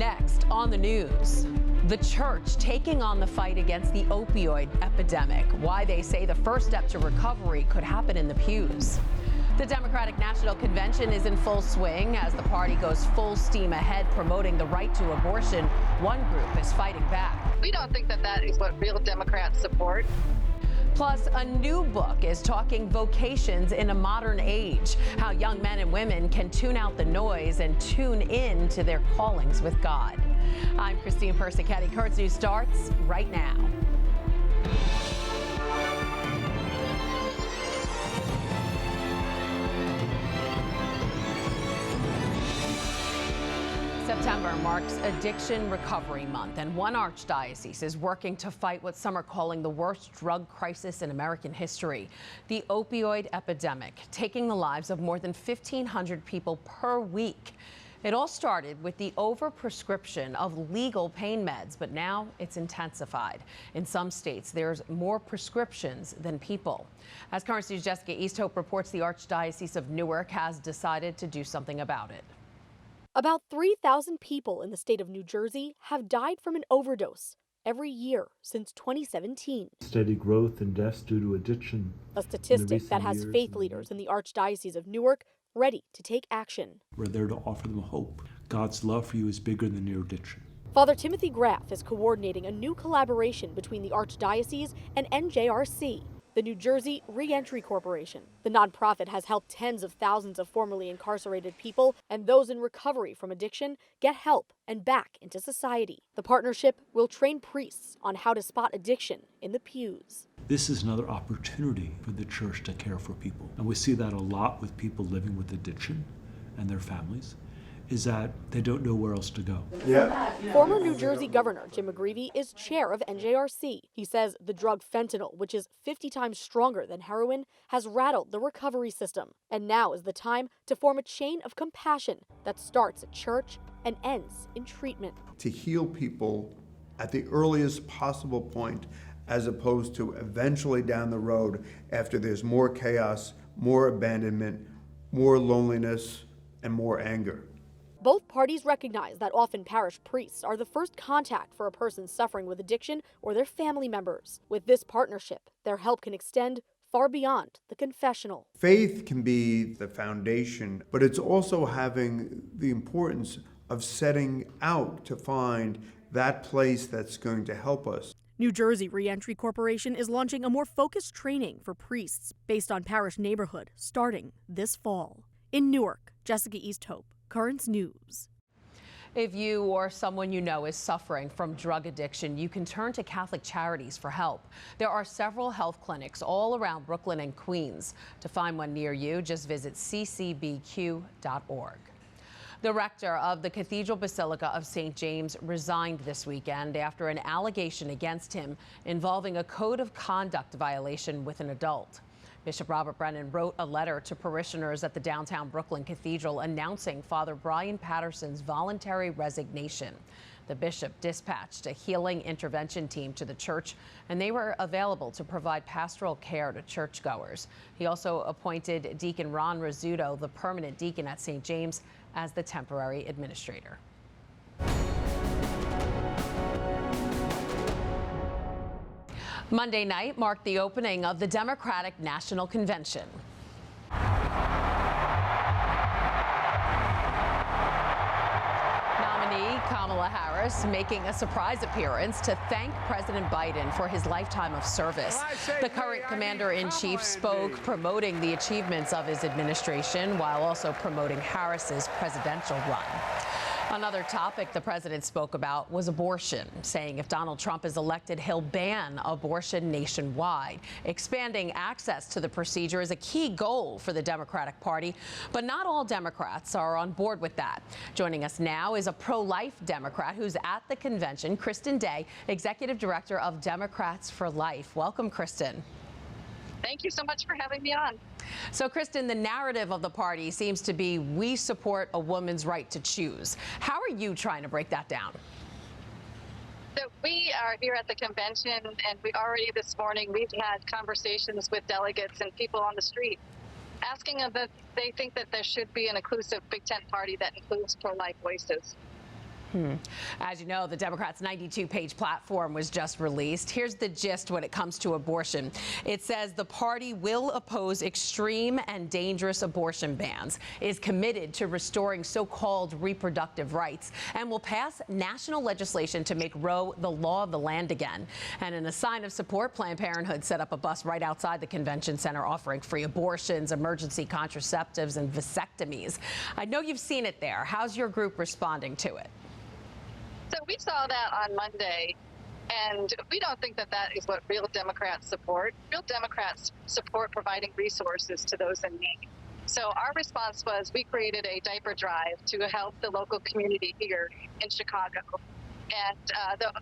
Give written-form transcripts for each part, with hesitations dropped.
Next on the news, the church taking on the fight against the opioid epidemic. Why they say the first step to recovery could happen in the pews. The Democratic National Convention is in full swing as the party goes full steam ahead promoting the right to abortion. One group is fighting back. We don't think that that is what real Democrats support. Plus, a new book is talking vocations in a modern age, how young men and women can tune out the noise and tune in to their callings with God. I'm Christine Persichetti. Currents News starts right now. September marks Addiction Recovery Month, and one archdiocese is working to fight what some are calling the worst drug crisis in American history, the opioid epidemic, taking the lives of more than 1,500 people per week. It all started with the overprescription of legal pain meds, but now it's intensified. In some states, there's more prescriptions than people. As Currents News' Jessica Easthope reports, the Archdiocese of Newark has decided to do something about it. About 3,000 people in the state of New Jersey have died from an overdose every year since 2017. Steady growth in deaths due to addiction. A statistic that has faith leaders in the Archdiocese of Newark ready to take action. We're there to offer them hope. God's love for you is bigger than your addiction. Father Timothy Graff is coordinating a new collaboration between the Archdiocese and NJRC, the New Jersey Reentry Corporation. The nonprofit has helped tens of thousands of formerly incarcerated people and those in recovery from addiction get help and back into society. The partnership will train priests on how to spot addiction in the pews. This is another opportunity for the church to care for people. And we see that a lot with people living with addiction and their families, is that they don't know where else to go. Yeah. Former New Jersey Governor Jim McGreevey is chair of NJRC. He says the drug fentanyl, which is 50 times stronger than heroin, has rattled the recovery system. And now is the time to form a chain of compassion that starts at church and ends in treatment. To heal people at the earliest possible point, as opposed to eventually down the road after there's more chaos, more abandonment, more loneliness, and more anger. Both parties recognize that often parish priests are the first contact for a person suffering with addiction or their family members. With this partnership, their help can extend far beyond the confessional. Faith can be the foundation, but it's also having the importance of setting out to find that place that's going to help us. New Jersey Reentry Corporation is launching a more focused training for priests based on parish neighborhood starting this fall. In Newark, Jessica Easthope, Currents News. If you or someone you know is suffering from drug addiction, you can turn to Catholic Charities for help. There are several health clinics all around Brooklyn and Queens. To find one near you, just visit ccbq.org. The rector of the Cathedral Basilica of St. James resigned this weekend after an allegation against him involving a code of conduct violation with an adult. Bishop Robert Brennan wrote a letter to parishioners at the downtown Brooklyn Cathedral announcing Father Brian Patterson's voluntary resignation. The bishop dispatched a healing intervention team to the church, and they were available to provide pastoral care to churchgoers. He also appointed Deacon Ron Rizzuto, the permanent deacon at St. James, as the temporary administrator. Monday night marked the opening of the Democratic National Convention. Nominee Kamala Harris making a surprise appearance to thank President Biden for his lifetime of service. The current commander-in-chief spoke promoting the achievements of his administration while also promoting Harris's presidential run. Another topic the president spoke about was abortion, saying if Donald Trump is elected, he'll ban abortion nationwide. Expanding access to the procedure is a key goal for the Democratic Party, but not all Democrats are on board with that. Joining us now is a pro-life Democrat who's at the convention, Kristen Day, Executive Director of Democrats for Life. Welcome, Kristen. Thank you so much for having me on. So, Kristen, the narrative of the party seems to be we support a woman's right to choose. How are you trying to break that down? So we are here at the convention, and we already this morning we've had conversations with delegates and people on the street asking if they think that there should be an inclusive Big Tent party that includes pro-life voices. As you know, the Democrats' 92-page platform was just released. Here's the gist when it comes to abortion. It says the party will oppose extreme and dangerous abortion bans, is committed to restoring so-called reproductive rights, and will pass national legislation to make Roe the law of the land again. And in a sign of support, Planned Parenthood set up a bus right outside the convention center offering free abortions, emergency contraceptives, and vasectomies. I know you've seen it there. How's your group responding to it? So we saw that on Monday, and we don't think that that is what real Democrats support. Real Democrats support providing resources to those in need. So our response was we created a diaper drive to help the local community here in Chicago. And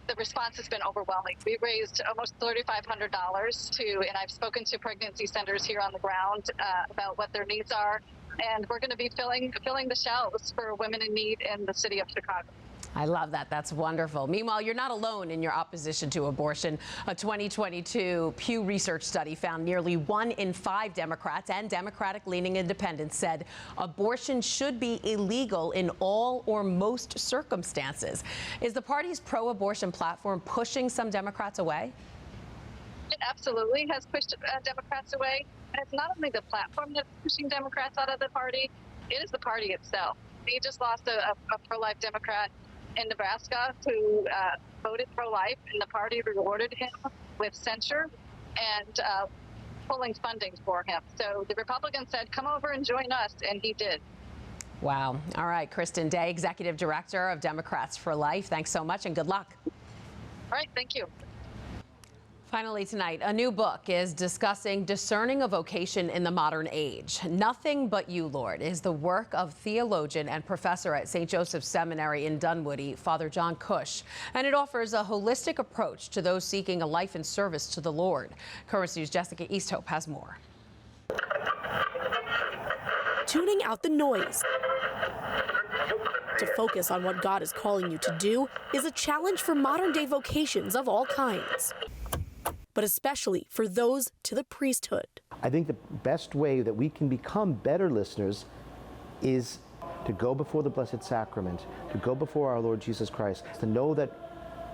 the response has been overwhelming. We raised almost $3,500 and I've spoken to pregnancy centers here on the ground about what their needs are. And we're going to be filling the shelves for women in need in the city of Chicago. I love that. That's wonderful. Meanwhile, you're not alone in your opposition to abortion. A 2022 Pew Research study found nearly 1 in 5 Democrats and Democratic-leaning independents said abortion should be illegal in all or most circumstances. Is the party's pro-abortion platform pushing some Democrats away? It absolutely has pushed Democrats away. And it's not only the platform that's pushing Democrats out of the party, it is the party itself. We just lost a pro-life Democrat in Nebraska who voted pro-life, and the party rewarded him with censure and pulling funding for him. So the Republicans said, come over and join us, and he did. Wow. All right, Kristen Day, Executive Director of Democrats for Life. Thanks so much and good luck. All right, thank you. Finally tonight, a new book is discussing discerning a vocation in the modern age. Nothing But You, Lord is the work of theologian and professor at St. Joseph's Seminary in Dunwoody, Father John Cush, and it offers a holistic approach to those seeking a life in service to the Lord. Currents News' Jessica Easthope has more. Tuning out the noise to focus on what God is calling you to do is a challenge for modern-day vocations of all kinds, but especially for those to the priesthood. I think the best way that we can become better listeners is to go before the Blessed Sacrament, to go before our Lord Jesus Christ, to know that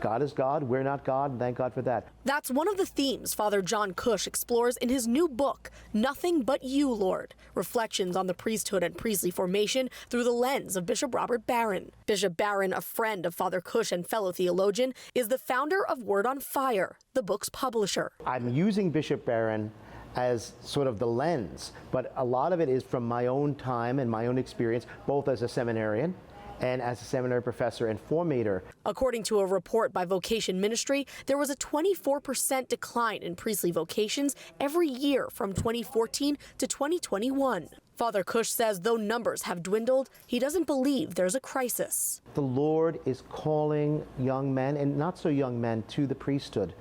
God is God, we're not God, and thank God for that. That's one of the themes Father John Cush explores in his new book, Nothing But You, Lord, Reflections on the Priesthood and Priestly Formation through the lens of Bishop Robert Brennan. Bishop Brennan, a friend of Father Cush and fellow theologian, is the founder of Word on Fire, the book's publisher. I'm using Bishop Brennan as sort of the lens, but a lot of it is from my own time and my own experience, both as a seminarian and as a seminary professor and formator. According to a report by Vocation Ministry, there was a 24% decline in priestly vocations every year from 2014 to 2021. Father Cush says though numbers have dwindled, he doesn't believe there's a crisis. The Lord is calling young men and not so young men to the priesthood,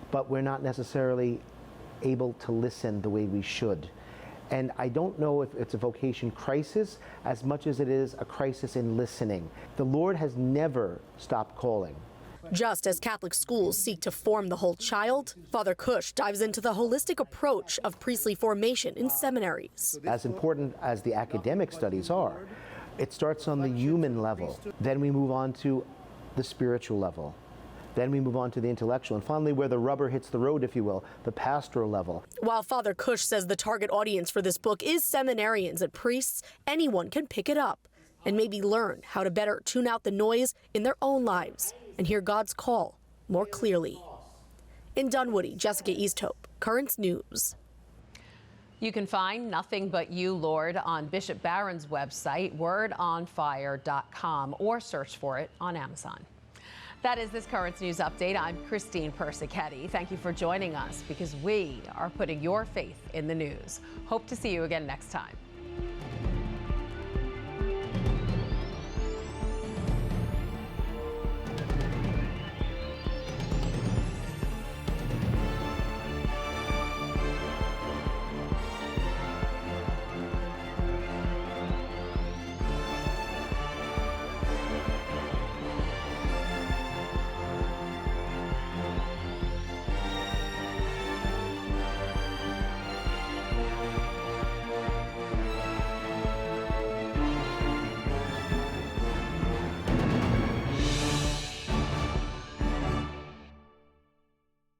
but we're not necessarily able to listen the way we should. And I don't know if it's a vocation crisis as much as it is a crisis in listening. The Lord has never stopped calling. Just as Catholic schools seek to form the whole child, Father Cush dives into the holistic approach of priestly formation in seminaries. As important as the academic studies are, it starts on the human level. Then we move on to the spiritual level. Then we move on to the intellectual, and finally where the rubber hits the road, if you will, the pastoral level. While Father Cush says the target audience for this book is seminarians and priests, anyone can pick it up and maybe learn how to better tune out the noise in their own lives and hear God's call more clearly. In Dunwoody, Jessica Easthope, Currents News. You can find Nothing But You, Lord on Bishop Barron's website, wordonfire.com, or search for it on Amazon. That is this Currents News Update. I'm Christine Persichetti. Thank you for joining us because we are putting your faith in the news. Hope to see you again next time.